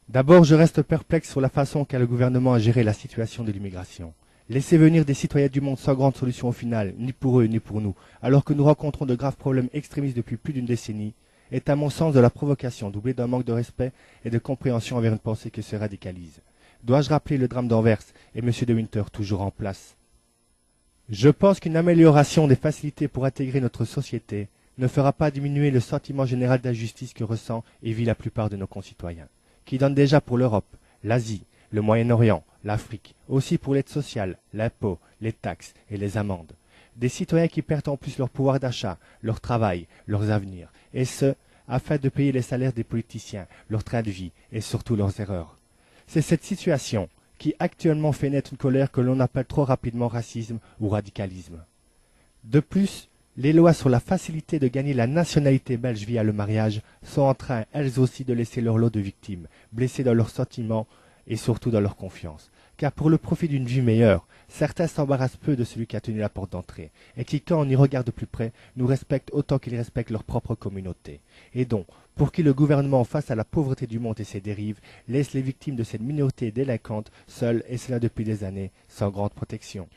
D'abord, je reste perplexe sur la façon qu'a le gouvernement a géré la situation de l'immigration. Laisser venir des citoyens du monde sans grande solution au final, ni pour eux ni pour nous, alors que nous rencontrons de graves problèmes extrémistes depuis plus d'une décennie, est à mon sens de la provocation doublée d'un manque de respect et de compréhension envers une pensée qui se radicalise. Dois-je rappeler le drame d'Anvers et M. De Winter toujours en place? Je pense qu'une amélioration des facilités pour intégrer notre société ne fera pas diminuer le sentiment général d'injustice que ressent et vit la plupart de nos concitoyens, qui donnent déjà pour l'Europe, l'Asie, le Moyen-Orient, l'Afrique, aussi pour l'aide sociale, l'impôt, les taxes et les amendes. Des citoyens qui perdent en plus leur pouvoir d'achat, leur travail, leurs avenirs, et ce, afin de payer les salaires des politiciens, leur train de vie et surtout leurs erreurs. C'est cette situation qui actuellement fait naître une colère que l'on appelle trop rapidement racisme ou radicalisme. De plus, les lois sur la facilité de gagner la nationalité belge via le mariage sont en train, elles aussi, de laisser leur lot de victimes, blessées dans leurs sentiments et surtout dans leur confiance. Car pour le profit d'une vie meilleure, certains s'embarrassent peu de celui qui a tenu la porte d'entrée, et qui, quand on y regarde de plus près, nous respectent autant qu'ils respectent leur propre communauté. Et donc, pour qui le gouvernement, face à la pauvreté du monde et ses dérives, laisse les victimes de cette minorité délinquante seules, et cela depuis des années, sans grande protection.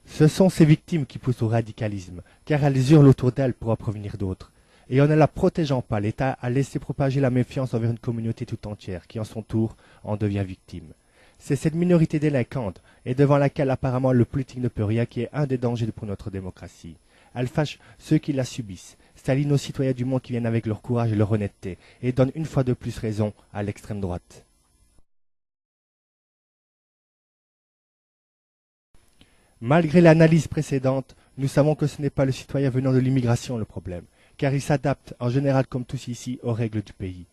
Ce sont ces victimes qui poussent au radicalisme, car elles hurlent autour d'elles pour en prévenir d'autres. Et en ne la protégeant pas, l'État a laissé propager la méfiance envers une communauté tout entière, qui en son tour en devient victime. C'est cette minorité délinquante, et devant laquelle apparemment le politique ne peut rien, qui est un des dangers pour notre démocratie. Elle fâche ceux qui la subissent, salit nos citoyens du monde qui viennent avec leur courage et leur honnêteté, et donne une fois de plus raison à l'extrême droite. Malgré l'analyse précédente, nous savons que ce n'est pas le citoyen venant de l'immigration le problème, car il s'adapte, en général comme tous ici, aux règles du pays.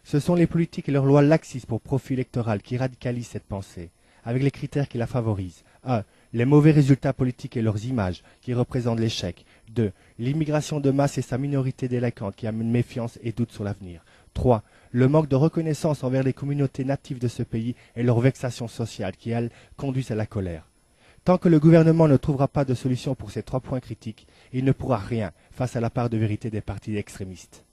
Ce sont les politiques et leurs lois laxistes pour profit électoral qui radicalisent cette pensée, avec les critères qui la favorisent. 1. Les mauvais résultats politiques et leurs images, qui représentent l'échec. 2. L'immigration de masse et sa minorité délinquante qui amène méfiance et doute sur l'avenir. 3. Le manque de reconnaissance envers les communautés natives de ce pays et leur vexation sociale qui, elles, conduisent à la colère. Tant que le gouvernement ne trouvera pas de solution pour ces 3 points critiques, il ne pourra rien face à la part de vérité des partis extrémistes.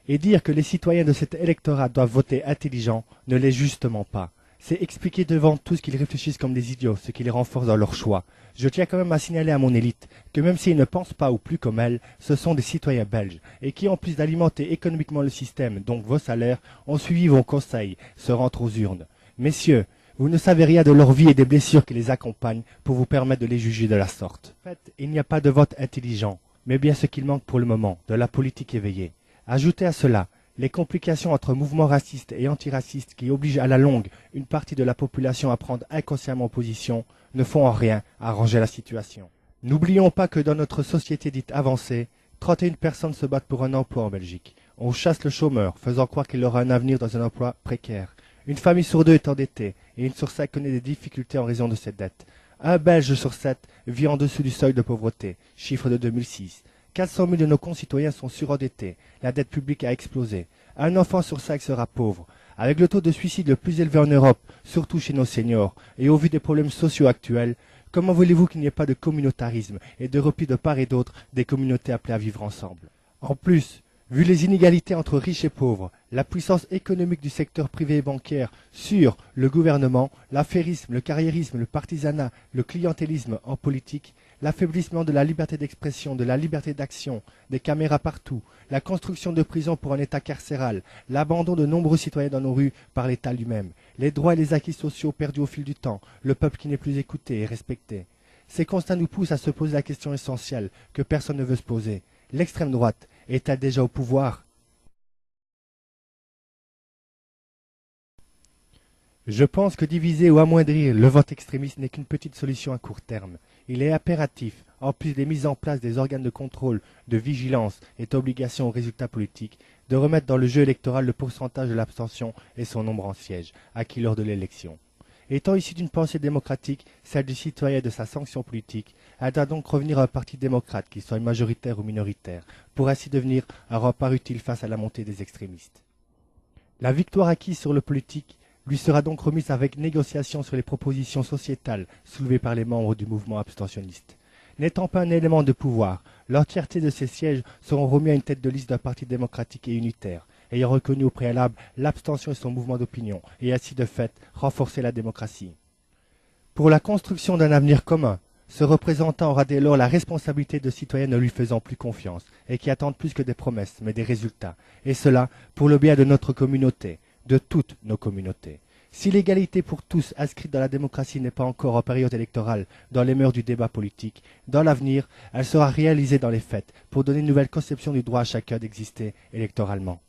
Et dire que les citoyens de cet électorat doivent voter intelligent ne l'est justement pas. C'est expliquer devant tous qu'ils réfléchissent comme des idiots, ce qui les renforce dans leur choix. Je tiens quand même à signaler à mon élite que même s'ils ne pensent pas ou plus comme elle, ce sont des citoyens belges, et qui en plus d'alimenter économiquement le système, donc vos salaires, ont suivi vos conseils, se rentrent aux urnes. Messieurs, vous ne savez rien de leur vie et des blessures qui les accompagnent pour vous permettre de les juger de la sorte. En fait, il n'y a pas de vote intelligent, mais bien ce qu'il manque pour le moment, de la politique éveillée. Ajoutez à cela les complications entre mouvements racistes et antiracistes qui obligent à la longue une partie de la population à prendre inconsciemment position, ne font en rien arranger la situation. N'oublions pas que dans notre société dite avancée, 31 personnes se battent pour un emploi en Belgique. On chasse le chômeur, faisant croire qu'il aura un avenir dans un emploi précaire. Une famille sur 2 est endettée, et 1 sur 5 connaît des difficultés en raison de cette dette. Un Belge sur 7 vit en dessous du seuil de pauvreté, chiffre de 2006. 400 000 de nos concitoyens sont surendettés, la dette publique a explosé. Un enfant sur 5 sera pauvre. Avec le taux de suicide le plus élevé en Europe, surtout chez nos seniors, et au vu des problèmes sociaux actuels, comment voulez-vous qu'il n'y ait pas de communautarisme et de repli de part et d'autre des communautés appelées à vivre ensemble? En plus, vu les inégalités entre riches et pauvres, la puissance économique du secteur privé et bancaire sur le gouvernement, l'affairisme, le carriérisme, le partisanat, le clientélisme en politique, l'affaiblissement de la liberté d'expression, de la liberté d'action, des caméras partout, la construction de prisons pour un État carcéral, l'abandon de nombreux citoyens dans nos rues par l'État lui-même, les droits et les acquis sociaux perdus au fil du temps, le peuple qui n'est plus écouté et respecté. Ces constats nous poussent à se poser la question essentielle que personne ne veut se poser. L'extrême droite est-elle déjà au pouvoir? Je pense que diviser ou amoindrir le vote extrémiste n'est qu'une petite solution à court terme. Il est impératif, en plus des mises en place des organes de contrôle, de vigilance et d'obligation aux résultats politiques, de remettre dans le jeu électoral le pourcentage de l'abstention et son nombre en sièges, acquis lors de l'élection. Étant issu d'une pensée démocratique, celle du citoyen et de sa sanction politique, elle doit donc revenir à un parti démocrate, qu'il soit majoritaire ou minoritaire, pour ainsi devenir un rempart utile face à la montée des extrémistes. La victoire acquise sur le politique lui sera donc remise avec négociation sur les propositions sociétales soulevées par les membres du mouvement abstentionniste. N'étant pas un élément de pouvoir, l'entièreté de ces sièges seront remis à une tête de liste d'un parti démocratique et unitaire, ayant reconnu au préalable l'abstention et son mouvement d'opinion, et ainsi de fait renforcer la démocratie. Pour la construction d'un avenir commun, ce représentant aura dès lors la responsabilité de citoyens ne lui faisant plus confiance et qui attendent plus que des promesses, mais des résultats, et cela pour le bien de notre communauté, de toutes nos communautés. Si l'égalité pour tous inscrite dans la démocratie n'est pas encore en période électorale dans les mœurs du débat politique, dans l'avenir, elle sera réalisée dans les faits pour donner une nouvelle conception du droit à chacun d'exister électoralement.